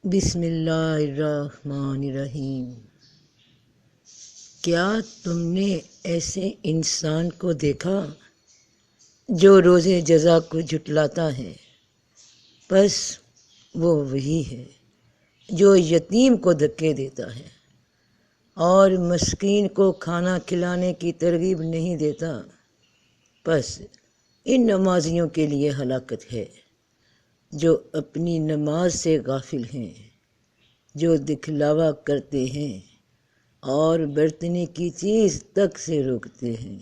بسم اللہ الرحمن الرحیم۔ کیا تم نے ایسے انسان کو دیکھا جو روز جزا کو جھٹلاتا ہے؟ بس وہ وہی ہے جو یتیم کو دھکے دیتا ہے اور مسکین کو کھانا کھلانے کی ترغیب نہیں دیتا۔ بس ان نمازیوں کے لیے ہلاکت ہے جو اپنی نماز سے غافل ہیں، جو دکھلاوا کرتے ہیں اور برتنے کی چیز تک سے روکتے ہیں۔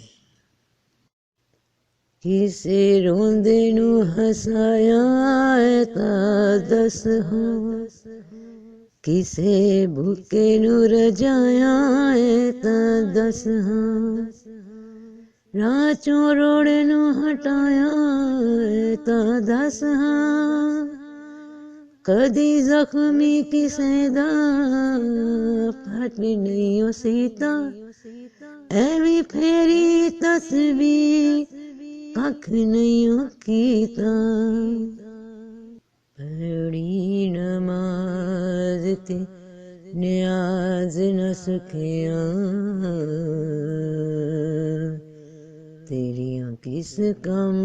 کسے روندے نو ہسایا ہے تا دس ہاں، کسے بھوکے نو رجایا ہے تا دس ہاں، راہ چوں روڑے نو ہٹایا ہے تا دس ہاں، کدی زخمی کسے دا پھٹ نہیں سیتا، ایویں پھیری تسبیح کھ نہیں کیتا، پڑھی نماز تے نیاز نہ سکھیاں، تیریاں کس کم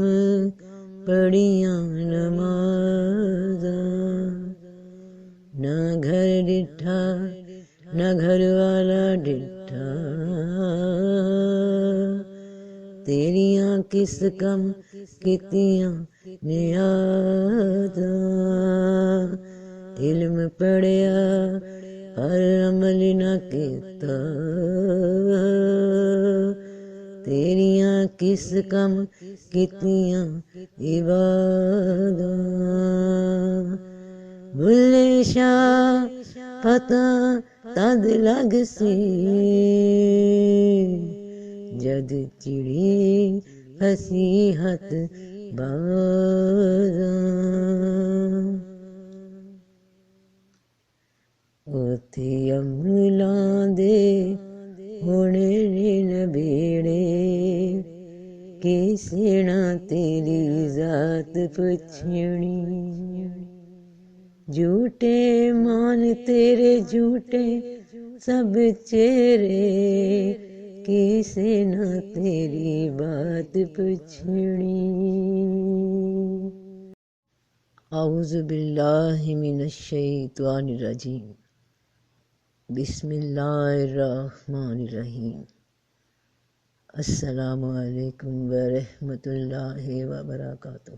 پڑھیاں نمازاں، نہ گھر ڈٹھا نہ گھر والا ڈٹھا، تیریاں کس کم کیتیاں نیازاں، علم پڑھیا پر عمل نہ کیتا، تیریاں کس کم کیتیاں عباداں، بھلے شاہ پتہ تد لگ سی جد چڑی فصیحت بازاں، اوتھے عملاں دے ہونے نے نبیڑے، کسے نہ تیری ذات پچھنی، جھوٹے مان تیرے جھوٹے سب چہرے، کسے نہ تیری بات پچھنی۔ اعوذ باللہ من الشیطان الرجیم، بسم اللہ الرحمن الرحیم۔ السلام علیکم ورحمۃ اللہ وبرکاتہ۔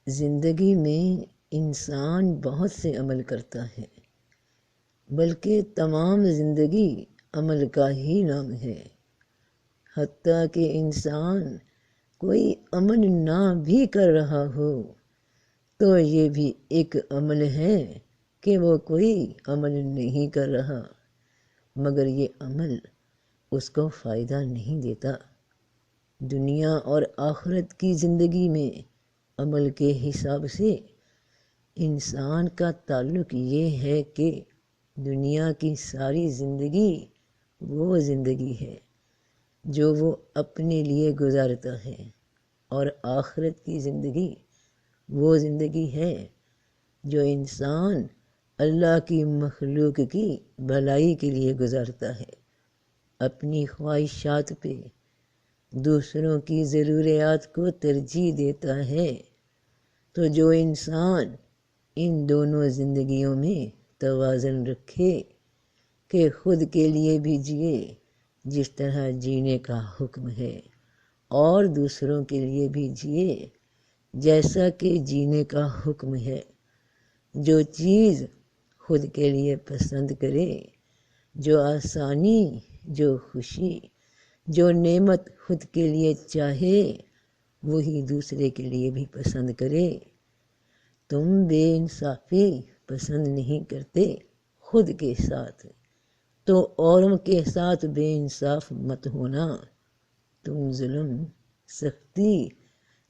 زندگی میں انسان بہت سے عمل کرتا ہے، بلکہ تمام زندگی عمل کا ہی نام ہے۔ حتیٰ کہ انسان کوئی عمل نہ بھی کر رہا ہو تو یہ بھی ایک عمل ہے کہ وہ کوئی عمل نہیں کر رہا، مگر یہ عمل اس کو فائدہ نہیں دیتا۔ دنیا اور آخرت کی زندگی میں عمل کے حساب سے انسان کا تعلق یہ ہے کہ دنیا کی ساری زندگی وہ زندگی ہے جو وہ اپنے لیے گزارتا ہے، اور آخرت کی زندگی وہ زندگی ہے جو انسان اللہ کی مخلوق کی بھلائی کے لیے گزارتا ہے، اپنی خواہشات پہ دوسروں کی ضروریات کو ترجیح دیتا ہے۔ تو جو انسان ان دونوں زندگیوں میں توازن رکھے کہ خود کے لیے بھی جیے جس طرح جینے کا حکم ہے، اور دوسروں کے لیے بھی جیے جیسا کہ جینے کا حکم ہے، جو چیز خود کے لیے پسند کرے، جو آسانی، جو خوشی، جو نعمت خود کے لیے چاہے، وہی دوسرے کے لیے بھی پسند کرے۔ تم بے انصافی پسند نہیں کرتے خود کے ساتھ، تو اوروں کے ساتھ بے انصاف مت ہونا۔ تم ظلم، سختی،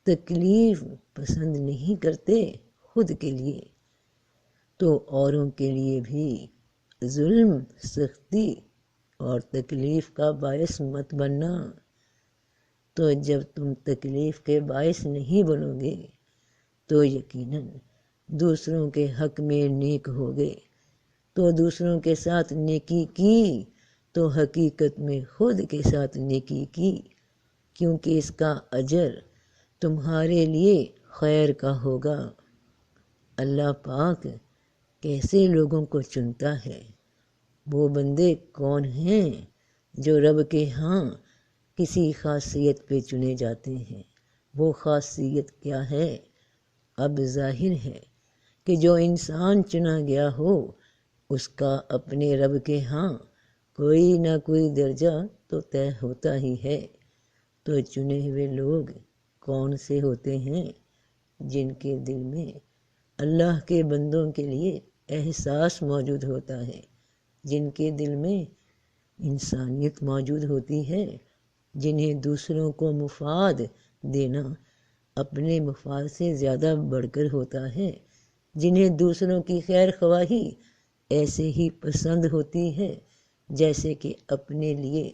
تکلیف پسند نہیں کرتے خود کے لیے، تو اوروں کے لیے بھی ظلم، سختی اور تکلیف کا باعث مت بننا۔ تو جب تم تکلیف کے باعث نہیں بنو گے تو یقیناً دوسروں کے حق میں نیک ہو گئے تو دوسروں کے ساتھ نیکی کی تو حقیقت میں خود کے ساتھ نیکی کی، کیونکہ اس کا اجر تمہارے لیے خیر کا ہوگا۔ اللہ پاک کیسے لوگوں کو چنتا ہے؟ وہ بندے کون ہیں جو رب کے ہاں کسی خاصیت پہ چنے جاتے ہیں؟ وہ خاصیت کیا ہے؟ اب ظاہر ہے کہ جو انسان چنا گیا ہو اس کا اپنے رب کے ہاں کوئی نہ کوئی درجہ تو طے ہوتا ہی ہے۔ تو چنے ہوئے لوگ کون سے ہوتے ہیں؟ جن کے دل میں اللہ کے بندوں کے لیے احساس موجود ہوتا ہے، جن کے دل میں انسانیت موجود ہوتی ہے، جنہیں دوسروں کو مفاد دینا اپنے مفاد سے زیادہ بڑھ کر ہوتا ہے، جنہیں دوسروں کی خیر خواہی ایسے ہی پسند ہوتی ہے جیسے کہ اپنے لیے،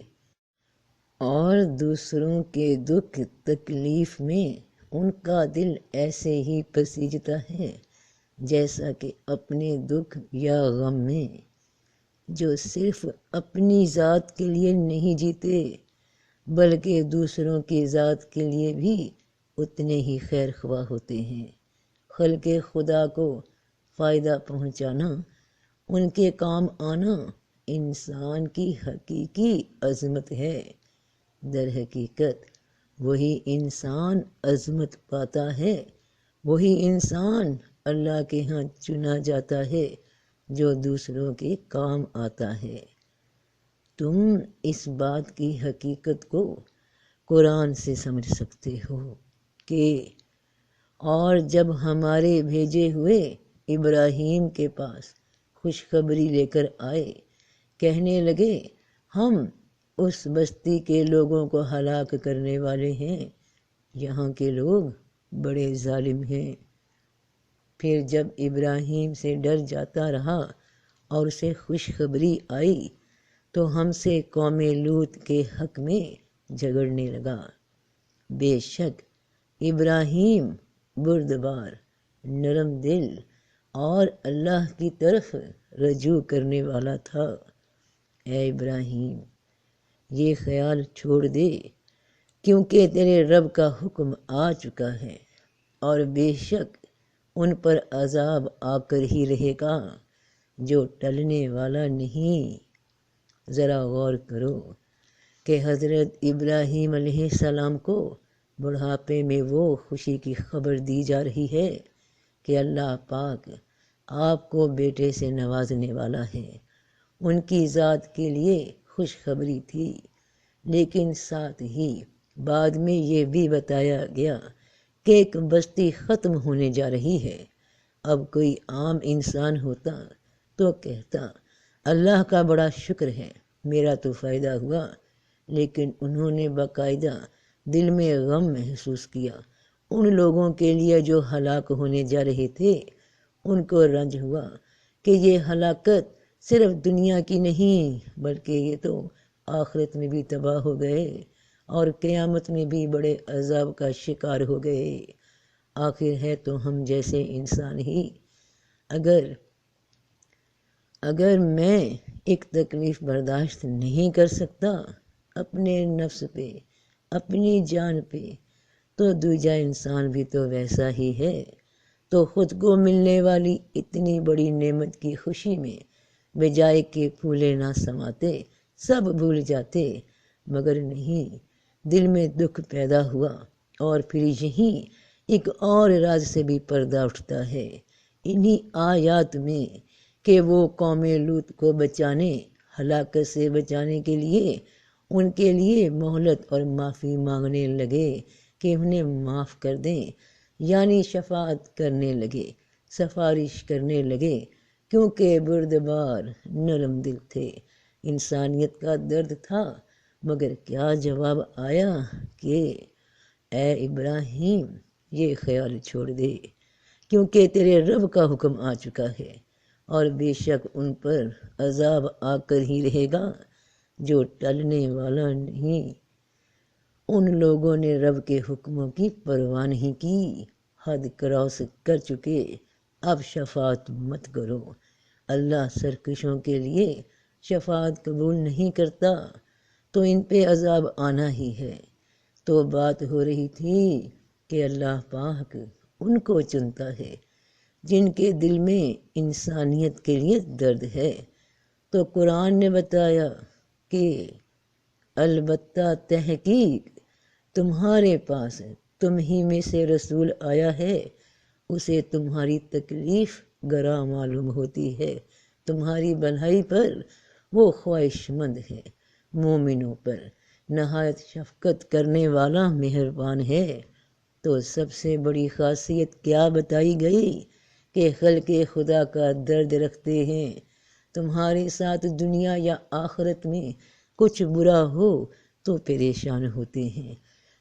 اور دوسروں کے دکھ تکلیف میں ان کا دل ایسے ہی پسیجتا ہے جیسا کہ اپنے دکھ یا غم میں، جو صرف اپنی ذات کے لیے نہیں جیتے بلکہ دوسروں کی ذات کے لیے بھی اتنے ہی خیر خواہ ہوتے ہیں۔ خلق خدا کو فائدہ پہنچانا، ان کے کام آنا انسان کی حقیقی عظمت ہے۔ در حقیقت وہی انسان عظمت پاتا ہے، وہی انسان اللہ کے ہاں چنا جاتا ہے جو دوسروں کے کام آتا ہے۔ تم اس بات کی حقیقت کو قرآن سے سمجھ سکتے ہو کہ اور جب ہمارے بھیجے ہوئے ابراہیم کے پاس خوشخبری لے کر آئے، کہنے لگے ہم اس بستی کے لوگوں کو ہلاک کرنے والے ہیں، یہاں کے لوگ بڑے ظالم ہیں۔ پھر جب ابراہیم سے ڈر جاتا رہا اور اسے خوشخبری آئی تو ہم سے قوم لوط کے حق میں جھگڑنے لگا۔ بے شک ابراہیم بردبار، نرم دل اور اللہ کی طرف رجوع کرنے والا تھا۔ اے ابراہیم، یہ خیال چھوڑ دے، کیونکہ تیرے رب کا حکم آ چکا ہے اور بے شک ان پر عذاب آ کر ہی رہے گا جو ٹلنے والا نہیں۔ ذرا غور کرو کہ حضرت ابراہیم علیہ السلام کو بڑھاپے میں وہ خوشی کی خبر دی جا رہی ہے کہ اللہ پاک آپ کو بیٹے سے نوازنے والا ہے۔ ان کی ذات کے لیے خوشخبری تھی، لیکن ساتھ ہی بعد میں یہ بھی بتایا گیا کہ ایک بستی ختم ہونے جا رہی ہے۔ اب کوئی عام انسان ہوتا تو کہتا اللہ کا بڑا شکر ہے، میرا تو فائدہ ہوا، لیکن انہوں نے باقاعدہ دل میں غم محسوس کیا۔ ان لوگوں کے لیے جو ہلاک ہونے جا رہے تھے ان کو رنج ہوا کہ یہ ہلاکت صرف دنیا کی نہیں بلکہ یہ تو آخرت میں بھی تباہ ہو گئے اور قیامت میں بھی بڑے عذاب کا شکار ہو گئے۔ آخر ہے تو ہم جیسے انسان ہی۔ اگر میں ایک تکلیف برداشت نہیں کر سکتا اپنے نفس پہ، اپنی جان پہ، تو دوجا انسان بھی تو ویسا ہی ہے۔ تو خود کو ملنے والی اتنی بڑی نعمت کی خوشی میں بجائے کہ پھولے نہ سماتے سب بھول جاتے، مگر نہیں، دل میں دکھ پیدا ہوا اور پھر یہیں ایک اور راز سے بھی پردہ اٹھتا ہے انہی آیات میں کہ وہ قوم لوط کو بچانے، ہلاکت سے بچانے کے لیے ان کے لیے مہلت اور معافی مانگنے لگے کہ انہیں معاف کر دیں، یعنی شفاعت کرنے لگے، سفارش کرنے لگے، کیونکہ بردبار نرم دل تھے، انسانیت کا درد تھا۔ مگر کیا جواب آیا کہ اے ابراہیم یہ خیال چھوڑ دے، کیونکہ تیرے رب کا حکم آ چکا ہے اور بے شک ان پر عذاب آ کر ہی رہے گا جو ٹلنے والا نہیں۔ ان لوگوں نے رب کے حکموں کی پرواہ نہیں کی، حد کراس کر چکے، اب شفاعت مت کرو، اللہ سرکشوں کے لیے شفاعت قبول نہیں کرتا، تو ان پہ عذاب آنا ہی ہے۔ تو بات ہو رہی تھی کہ اللہ پاک ان کو چنتا ہے جن کے دل میں انسانیت کے لیے درد ہے۔ تو قرآن نے بتایا کہ البتہ تحقیق تمہارے پاس تم ہی میں سے رسول آیا ہے، اسے تمہاری تکلیف گراں معلوم ہوتی ہے، تمہاری بھلائی پر وہ خواہش مند ہے، مومنوں پر نہایت شفقت کرنے والا مہربان ہے۔ تو سب سے بڑی خاصیت کیا بتائی گئی کہ خلق خدا کا درد رکھتے ہیں۔ تمہارے ساتھ دنیا یا آخرت میں کچھ برا ہو تو پریشان ہوتے ہیں،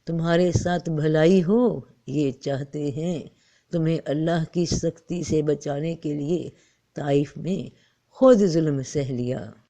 تمہارے ساتھ بھلائی ہو یہ چاہتے ہیں۔ تمہیں اللہ کی سختی سے بچانے کے لیے طائف میں خود ظلم سہ لیا۔